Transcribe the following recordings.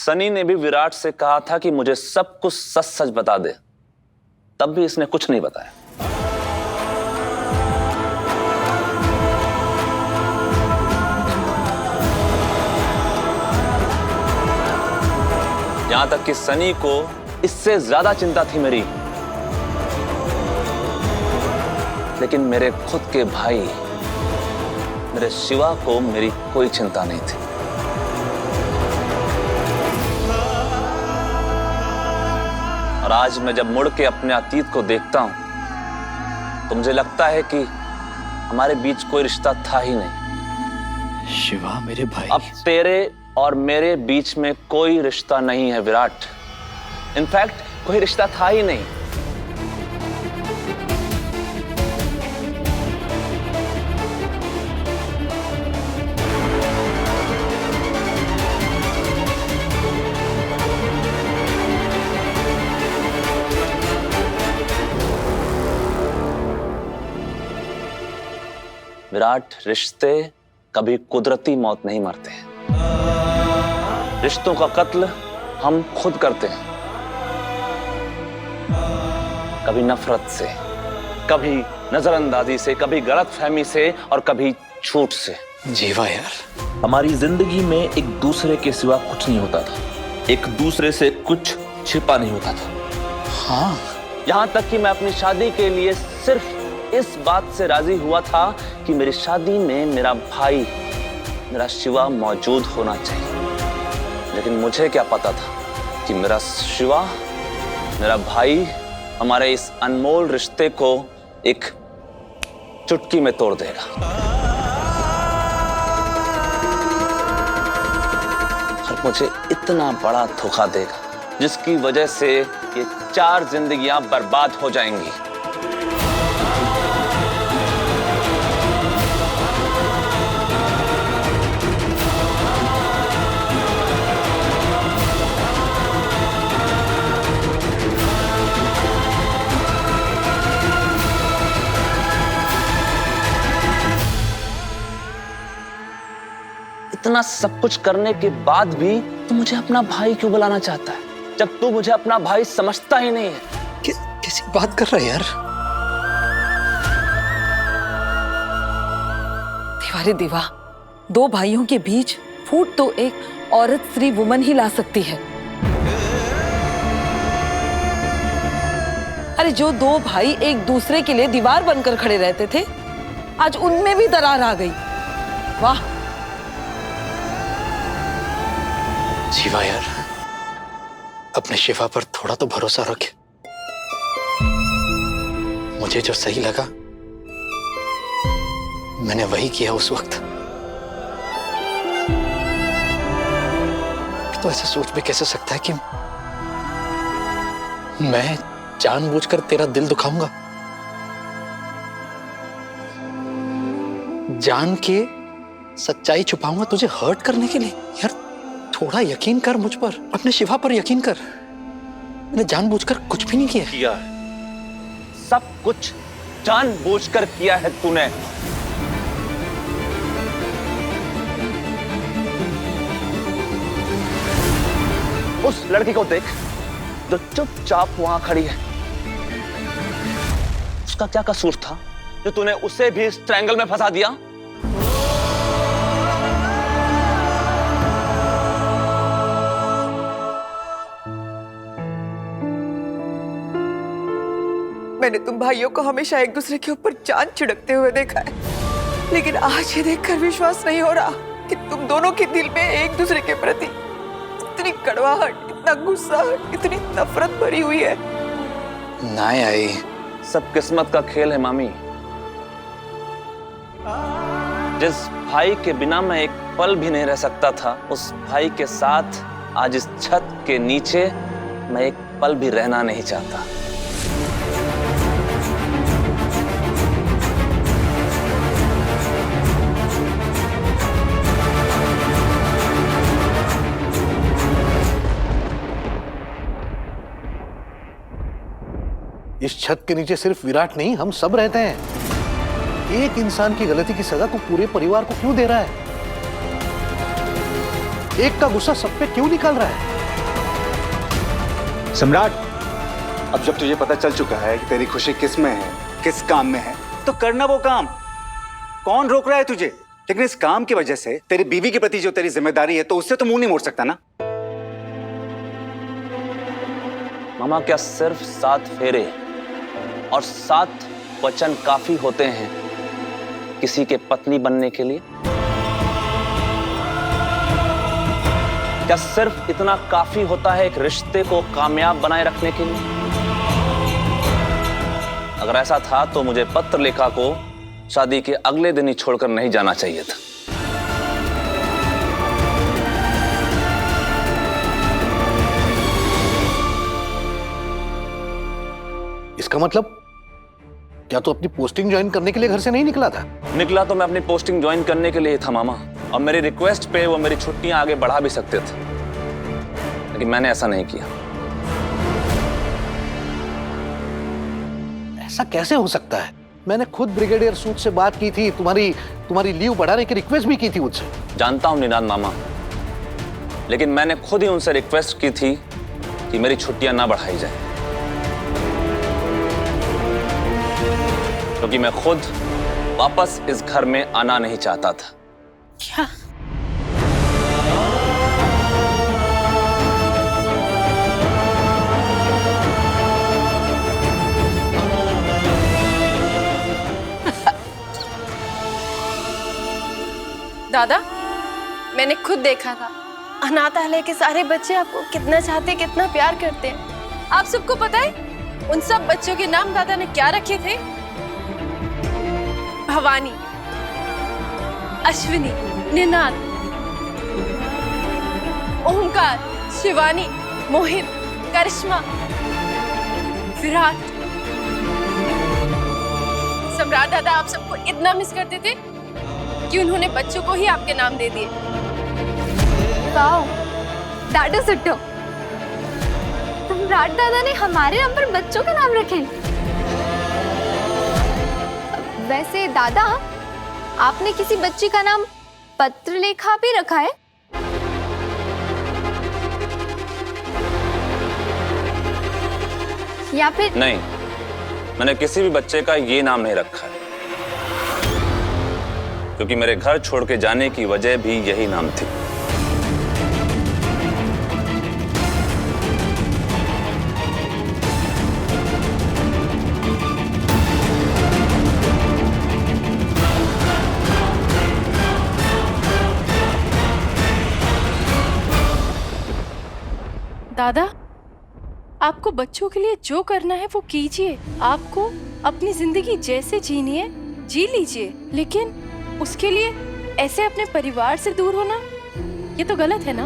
सनी ने भी विराट से कहा था कि मुझे सब कुछ सच सच बता दे, तब भी इसने कुछ नहीं बताया। यहां तक कि सनी को इससे ज्यादा चिंता थी मेरी, लेकिन मेरे खुद के भाई मेरे शिवा को मेरी कोई चिंता नहीं थी। और आज मैं जब मुड़ के अपने अतीत को देखता हूं तो मुझे लगता है कि हमारे बीच कोई रिश्ता था ही नहीं। शिवा मेरे भाई। अब तेरे और मेरे बीच में कोई रिश्ता नहीं है विराट। इनफैक्ट कोई रिश्ता था ही नहीं। विराट, रिश्ते कभी कुदरती मौत नहीं मरते हैं। रिश्तों का कत्ल हम खुद करते हैं, कभी नफरत से, कभी नजरअंदाजी से, कभी गलतफहमी से और कभी झूठ से। जीवा यार, हमारी जिंदगी में एक दूसरे के सिवा कुछ नहीं होता था, एक दूसरे से कुछ छिपा नहीं होता था। हाँ, यहां तक कि मैं अपनी शादी के लिए सिर्फ इस बात से राजी हुआ था कि मेरी शादी में मेरा भाई, मेरा शिवा मौजूद होना चाहिए। लेकिन मुझे क्या पता था कि मेरा शिवा, मेरा भाई हमारे इस अनमोल रिश्ते को एक चुटकी में तोड़ देगा। और मुझे इतना बड़ा धोखा देगा जिसकी वजह से ये 4 जिंदगियां बर्बाद हो जाएंगी। इतना सब कुछ करने के बाद भी तू मुझे अपना भाई क्यों बुलाना चाहता है, जब तू मुझे अपना भाई समझता ही नहीं है? कैसी बात कर रहा है यार? दीवारे दीवा, 2 भाइयों के बीच फूट तो एक औरत, स्त्री, वुमन ही ला सकती है। अरे जो 2 भाई एक दूसरे के लिए दीवार बनकर खड़े रहते थे, आज उनमें भी दरार आ गई। वाह जीवा यार, अपने शिवा पर थोड़ा तो भरोसा रखे। मुझे जो सही लगा मैंने वही किया उस वक्त। तो ऐसे सोच भी कैसे सकता है कि मैं जानबूझकर तेरा दिल दुखाऊंगा, जान के सच्चाई छुपाऊंगा तुझे हर्ट करने के लिए? यार थोड़ा यकीन कर मुझ पर, अपने शिवा पर यकीन कर। मैंने जानबूझकर कुछ भी नहीं किया है। सब कुछ जानबूझकर किया है तूने। उस लड़की को देख जो चुपचाप वहां खड़ी है। उसका क्या कसूर था जो तूने उसे भी इस ट्रायंगल में फंसा दिया? मैंने तुम भाइयों को हमेशा एक दूसरे के ऊपर जान छिड़कते हुए देखा है, लेकिन आज ये देखकर विश्वास नहीं हो रहा कि तुम दोनों के दिल में एक दूसरे के प्रति इतनी कड़वाहट, इतना गुस्सा, इतनी नफरत भरी हुई है। ना आई, सब किस्मत का खेल है मामी। जिस भाई के बिना मैं एक पल भी नहीं रह सकता था, उस भाई के साथ आज इस छत के नीचे मैं एक पल भी रहना नहीं चाहता। इस छत के नीचे सिर्फ विराट नहीं, हम सब रहते हैं। एक इंसान की गलती की सजा तू पूरे परिवार को क्यों दे रहा है? एक का गुस्सा सब पे क्यों निकाल रहा है? सम्राट, अब जब तुझे पता चल चुका है कि तेरी खुशी किस में है, किस काम में है, तो करना वो काम। कौन रोक रहा है तुझे? लेकिन इस काम की वजह से तेरी बीवी के प्रति जो तेरी जिम्मेदारी है, तो उससे तो मुंह नहीं मोड़ सकता ना। मामा, क्या सिर्फ 7 फेरे और 7 वचन काफी होते हैं किसी के पत्नी बनने के लिए? क्या सिर्फ इतना काफी होता है एक रिश्ते को कामयाब बनाए रखने के लिए? अगर ऐसा था तो मुझे पत्र लेखा को शादी के अगले दिन ही छोड़कर नहीं जाना चाहिए था। इसका मतलब क्या तू अपनी पोस्टिंग ज्वाइन करने के लिए घर से नहीं निकला था? निकला तो मैं अपनी पोस्टिंग ज्वाइन करने के लिए ही था मामा, और मेरी रिक्वेस्ट पे वो मेरी छुट्टियां आगे बढ़ा भी सकते थे, लेकिन मैंने ऐसा नहीं किया। ऐसा कैसे हो सकता है? मैंने खुद ब्रिगेडियर सूद से बात की थी, तुम्हारी लीव बढ़ाने की रिक्वेस्ट भी की थी मुझसे। जानता हूं निनाद मामा, लेकिन मैंने खुद ही उनसे रिक्वेस्ट की थी कि मेरी छुट्टियां ना बढ़ाई जाए, क्योंकि मैं खुद वापस इस घर में आना नहीं चाहता था। क्या? दादा, मैंने खुद देखा था अनाथालय के सारे बच्चे आपको कितना चाहते, कितना प्यार करते हैं। आप सबको पता है उन सब बच्चों के नाम दादा ने क्या रखे थे? भवानी, अश्विनी, निनाद, ओमकार, शिवानी, मोहित, करिश्मा, विराट। सम्राट दादा आप सबको इतना मिस करते थे कि उन्होंने बच्चों को ही आपके नाम दे दिए। Wow, that is it. सम्राट दादा ने हमारे नाम पर बच्चों के नाम रखे। वैसे दादा, आपने किसी बच्ची का नाम पत्रलेखा भी रखा है? या फिर? नहीं, मैंने किसी भी बच्चे का ये नाम नहीं रखा है, क्योंकि मेरे घर छोड़ के जाने की वजह भी यही नाम थी। दादा, आपको बच्चों के लिए जो करना है वो कीजिए। आपको अपनी जिंदगी जैसे जीनी है जी लीजिए, लेकिन उसके लिए ऐसे अपने परिवार से दूर होना, ये तो गलत है ना।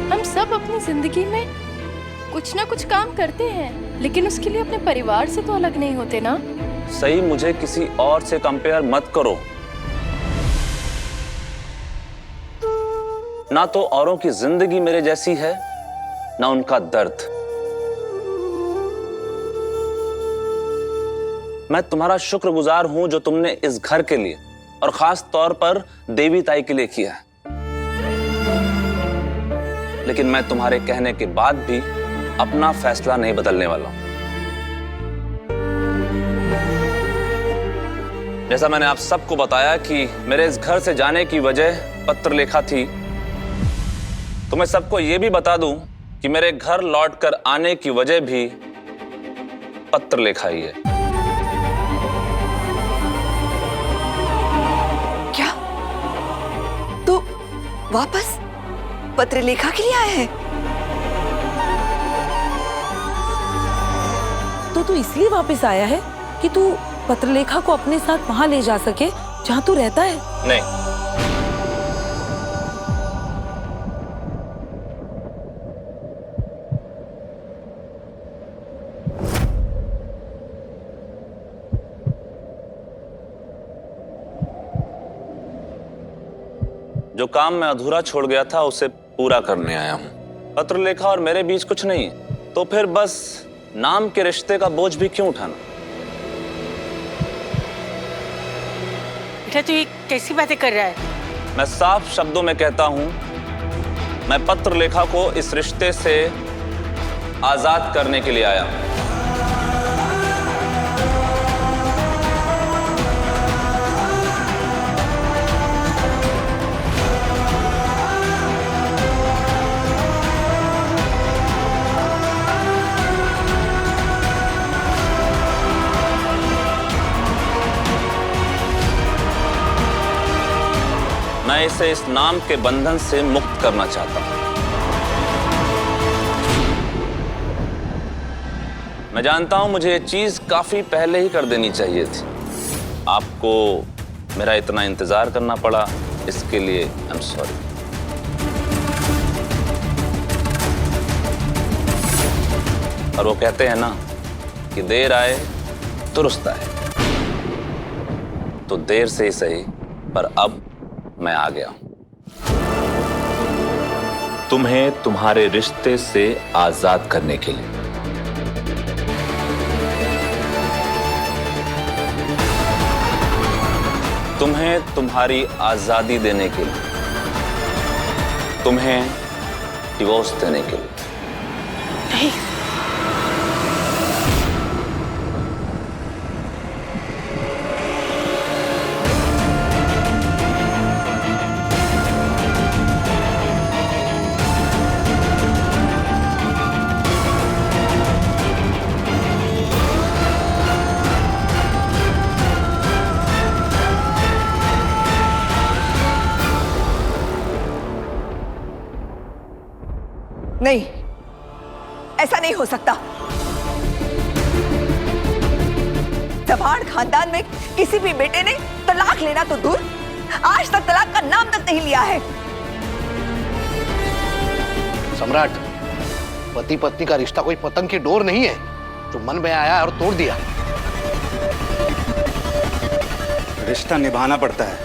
हम सब अपनी जिंदगी में कुछ ना कुछ काम करते हैं, लेकिन उसके लिए अपने परिवार से तो अलग नहीं होते ना। सही, मुझे किसी और से कंपेयर मत करो। ना तो औरों की जिंदगी मेरे जैसी है, ना उनका दर्द। मैं तुम्हारा शुक्रगुजार हूं जो तुमने इस घर के लिए और खास तौर पर देवी ताई के लिए किया है, लेकिन मैं तुम्हारे कहने के बाद भी अपना फैसला नहीं बदलने वाला हूं। जैसा मैंने आप सबको बताया कि मेरे इस घर से जाने की वजह पत्रलेखा थी, तो मैं सबको यह भी बता दूं कि मेरे घर लौटकर आने की वजह भी पत्रलेखा ही है। क्या? तो वापस पत्रलेखा के लिए आए हैं? तो तू इसलिए वापस आया है कि तू पत्रलेखा को अपने साथ वहां ले जा सके जहां तू रहता है? नहीं, जो काम मैं अधूरा छोड़ गया था उसे पूरा करने आया हूं। पत्रलेखा और मेरे बीच कुछ नहीं है, तो फिर बस नाम के रिश्ते का बोझ भी क्यों उठाना? बेटा, तू ये कैसी बातें कर रहा है? मैं साफ शब्दों में कहता हूं मैं पत्रलेखा को इस रिश्ते से आजाद करने के लिए आया हूं। मैं इसे इस नाम के बंधन से मुक्त करना चाहता हूं। मैं जानता हूं मुझे ये चीज काफी पहले ही कर देनी चाहिए थी। आपको मेरा इतना इंतजार करना पड़ा, इसके लिए आई एम सॉरी। और वो कहते हैं ना कि देर आए दुरुस्त आए, तो देर से ही सही, पर अब मैं आ गया हूं। तुम्हें तुम्हारे रिश्ते से आजाद करने के लिए। तुम्हें तुम्हारी आजादी देने के लिए, तुम्हें डिवोर्स देने के लिए। नहीं, नहीं, ऐसा नहीं हो सकता। चव्हाण खानदान में किसी भी बेटे ने तलाक लेना तो दूर, आज तक तलाक का नाम तक नहीं लिया है। सम्राट, पति पत्नी का रिश्ता कोई पतंग की डोर नहीं है जो मन में आया और तोड़ दिया। रिश्ता निभाना पड़ता है,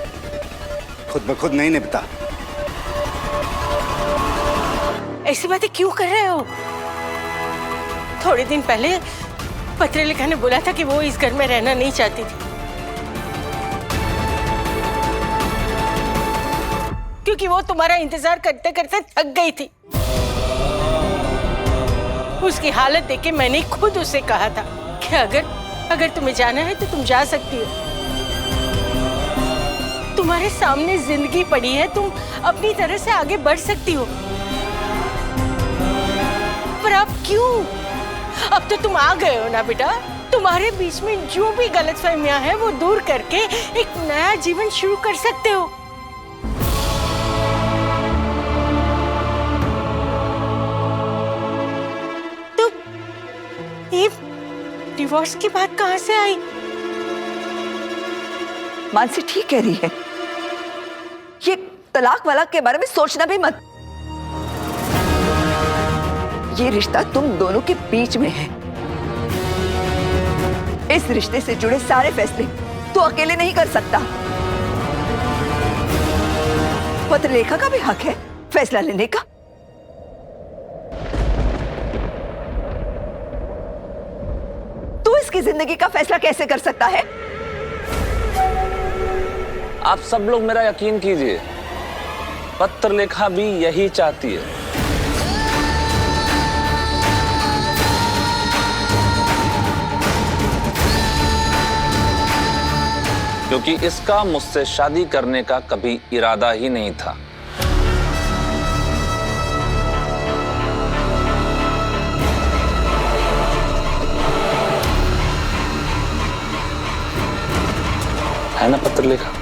खुद ब खुद नहीं निभता। ऐसी बातें क्यों कर रहे हो? थोड़े दिन पहले पत्रलेखा ने बोला था कि वो इस घर में रहना नहीं चाहती थी, क्योंकि वो तुम्हारा इंतजार करते करते थक गई थी। उसकी हालत देख के मैंने खुद उससे कहा था कि अगर तुम्हें जाना है तो तुम जा सकती हो। तुम्हारे सामने जिंदगी पड़ी है, तुम अपनी तरह से आगे बढ़ सकती हो। पर अब क्यों? अब तो तुम आ गए हो ना बेटा। तुम्हारे बीच में जो भी गलतफहमियां हैं वो दूर करके एक नया जीवन शुरू कर सकते हो। तो ये डिवोर्स की बात कहां से आई? मानसी ठीक कह रही है, ये तलाक वलाक के बारे में सोचना भी मत। ये रिश्ता तुम दोनों के बीच में है। इस रिश्ते से जुड़े सारे फैसले तू अकेले नहीं कर सकता। पत्रलेखा का भी हक है फैसला लेने का। तू इसकी जिंदगी का फैसला कैसे कर सकता है? आप सब लोग मेरा यकीन कीजिए, पत्रलेखा भी यही चाहती है। क्योंकि इसका मुझसे शादी करने का कभी इरादा ही नहीं था। है ना पत्रलेखा?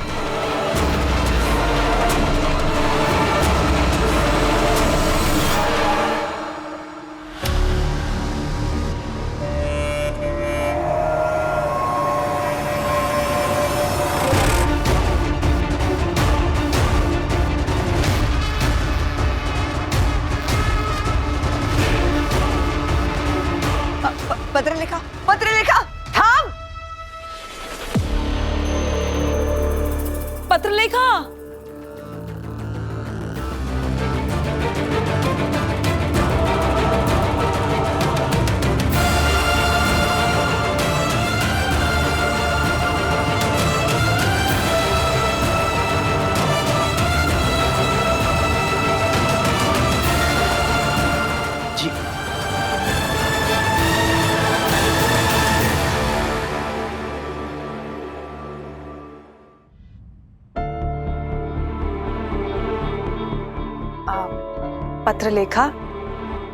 पत्रलेखा, पत्रलेखा, थाम! पत्रलेखा, पत्रलेखा,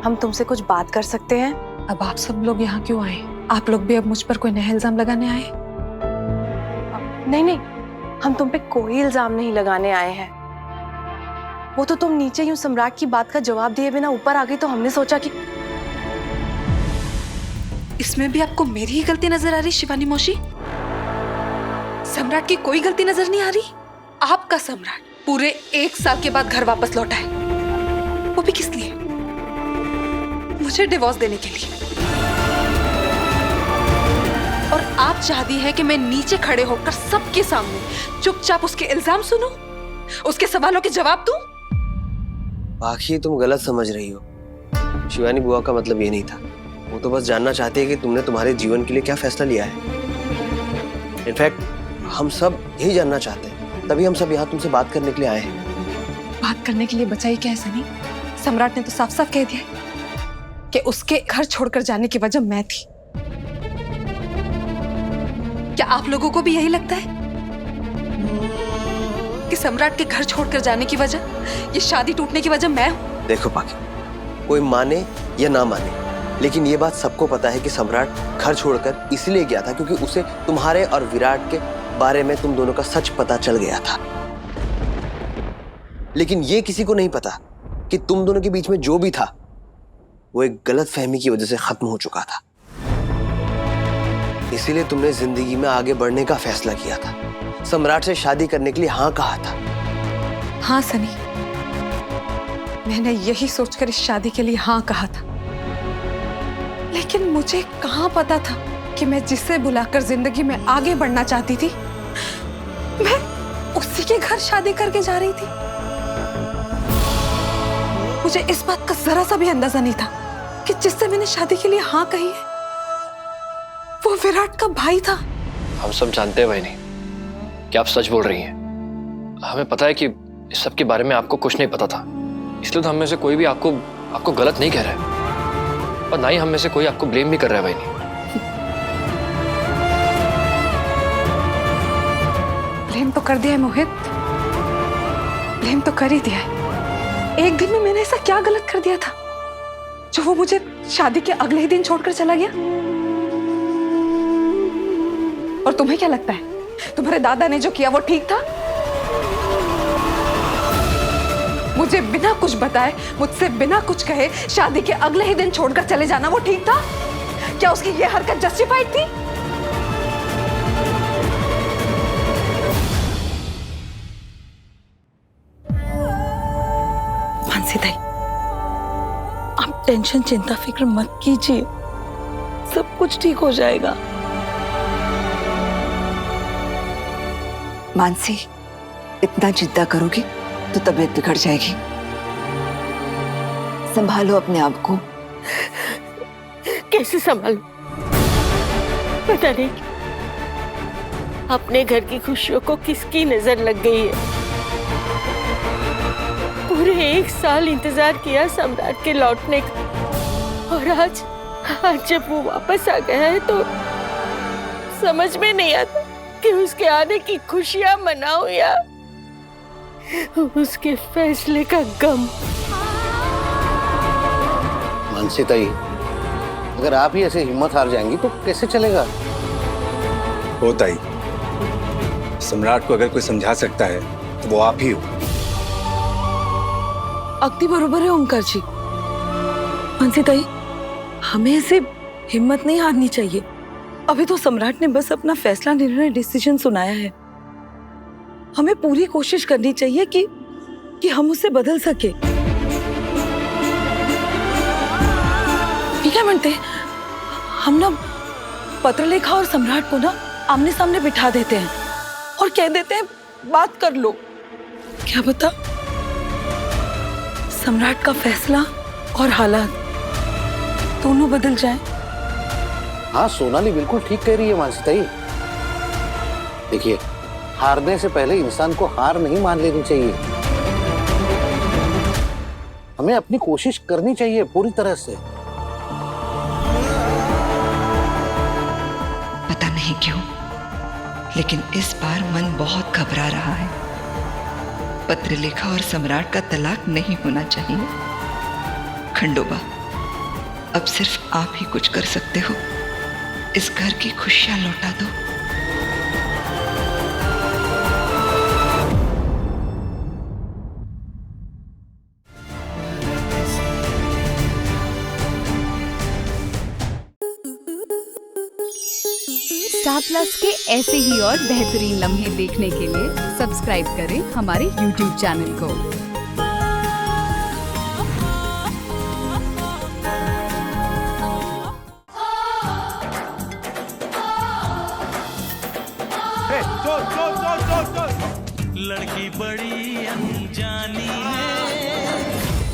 हम तुमसे कुछ बात कर सकते हैं? अब आप सब लोग यहाँ क्यों आए? आप लोग भी अब मुझ पर कोई नया इल्जाम लगाने आए? नहीं नहीं, हम तुम पे कोई इल्जाम नहीं लगाने आए हैं। वो तो तुम नीचे यूं सम्राट की बात का जवाब दिए बिना ऊपर आ गई, तो हमने सोचा कि इसमें भी आपको मेरी ही गलती नजर आ रही शिवानी मौसी? सम्राट की कोई गलती नजर नहीं आ रही? आपका सम्राट पूरे 1 साल के बाद घर वापस लौटा है, वो भी किस लिए? मुझे डिवोर्स देने के लिए। और आप चाहती है कि मैं नीचे खड़े होकर सबके सामने चुपचाप उसके इल्जाम सुनूं, उसके सवालों के जवाब दूं? बाकी तुम गलत समझ रही हो। शिवानी बुआ का मतलब ये नहीं था। वो तो बस जानना चाहती है कि तुमने तुम्हारे जीवन के लिए क्या फैसला लिया है। इनफैक्ट हम सब यही जानना चाहते हैं, तभी हम सब यहाँ तुमसे बात करने के लिए आए हैं। बात करने के लिए बचाई क्या है सनी? सम्राट ने तो साफ साफ कह दिया कि उसके घर छोड़कर जाने की वजह मैं थी। क्या आप लोगों को भी यही लगता है कि सम्राट के घर छोड़कर जाने की वजह, ये शादी टूटने की वजह मैं हूं? देखो पाकी, कोई माने या ना माने, लेकिन ये बात सबको पता है कि सम्राट घर छोड़कर इसलिए गया था क्योंकि उसे तुम्हारे और विराट के बारे में तुम दोनों का सच पता चल गया था। लेकिन ये किसी को नहीं पता कि तुम दोनों के बीच में जो भी था वो एक गलत फहमी की वजह से खत्म हो चुका था। इसीलिए तुमने जिंदगी में आगे बढ़ने का फैसला किया था, सम्राट से शादी करने के लिए हाँ कहा था। हाँ सनी, मैंने यही सोचकर इस शादी के लिए हाँ कहा था। लेकिन मुझे कहाँ पता था कि मैं जिसे बुलाकर जिंदगी में आगे बढ़ना चाहती थी, मैं उसी के घर शादी करके जा रही थी। मुझे इस बात का जरा सा भी अंदाजा नहीं था कि जिससे मैंने शादी के लिए हाँ कही है वो विराट का भाई था। हम सब जानते हैं बहनी कि आप सच बोल रही हैं। हमें पता है कि इस सब के बारे में आपको कुछ नहीं पता था, इसलिए तो हम में से कोई भी आपको गलत नहीं कह रहा है, और ना ही हम में से कोई आपको ब्लेम भी कर रहा है बहनी। ब्लेम तो कर दिया है मोहित, ब्लेम तो कर ही दिया है। एक दिन में मैंने ऐसा क्या गलत कर दिया था जो वो मुझे शादी के अगले ही दिन छोड़कर चला गया? और तुम्हें क्या लगता है तुम्हारे दादा ने जो किया वो ठीक था? मुझे बिना कुछ बताए, मुझसे बिना कुछ कहे शादी के अगले ही दिन छोड़कर चले जाना वो ठीक था? क्या उसकी ये हरकत जस्टिफाइड थी? मानसी दाई, आप टेंशन चिंता फिक्र मत कीजिए, सब कुछ ठीक हो जाएगा। मानसी, इतना चिंता करोगी तो तबीयत बिगड़ जाएगी। संभालो अपने आप को। कैसे संभालूं? पता नहीं अपने घर की खुशियों को किसकी नजर लग गई है। पूरे 1 साल इंतजार किया सम्राट के लौटने का, और आज जब वो वापस आ गया है तो समझ में नहीं आता कि उसके आने की खुशियां मनाऊं या उसके फैसले का गम। मानसी ताई, अगर आप ही ऐसे हिम्मत हार जाएंगी तो कैसे चलेगा? हो ताई, सम्राट को अगर कोई समझा सकता है तो वो आप ही हो। अगदी बरोबर है ओमकार जी। मानसी ताई, हमें ऐसे हिम्मत नहीं हारनी चाहिए। अभी तो सम्राट ने बस अपना फैसला, निर्णय, डिसीजन सुनाया है। हमें पूरी कोशिश करनी चाहिए कि हम उसे बदल सके। क्या मानते हैं हम ना पत्रलेखा और सम्राट को ना आमने सामने बिठा देते हैं और कह देते हैं बात कर लो। क्या पता सम्राट का फैसला और हालात दोनों बदल जाए। हाँ, सोनाली बिल्कुल ठीक कह रही है मानसी ताई। देखिए, हारने से पहले इंसान को हार नहीं मान लेनी चाहिए। हमें अपनी कोशिश करनी चाहिए पूरी तरह से। पता नहीं क्यों, लेकिन इस बार मन बहुत घबरा रहा है। पत्रलेखा और सम्राट का तलाक नहीं होना चाहिए। खंडोबा, अब सिर्फ आप ही कुछ कर सकते हो। इस घर की खुशियां लौटा दो। स्टार प्लस के ऐसे ही और बेहतरीन लम्हे देखने के लिए सब्सक्राइब करें हमारे YouTube चैनल को। लड़की बड़ी अनजानी है,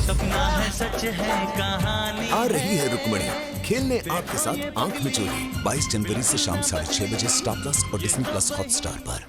सपना है सच है कहानी। आ रही है रुक्मणी खेलने आपके साथ आंख में चोरी 22 जनवरी से शाम 6:30 बजे स्टार प्लस और डिज्नी प्लस हॉटस्टार पर।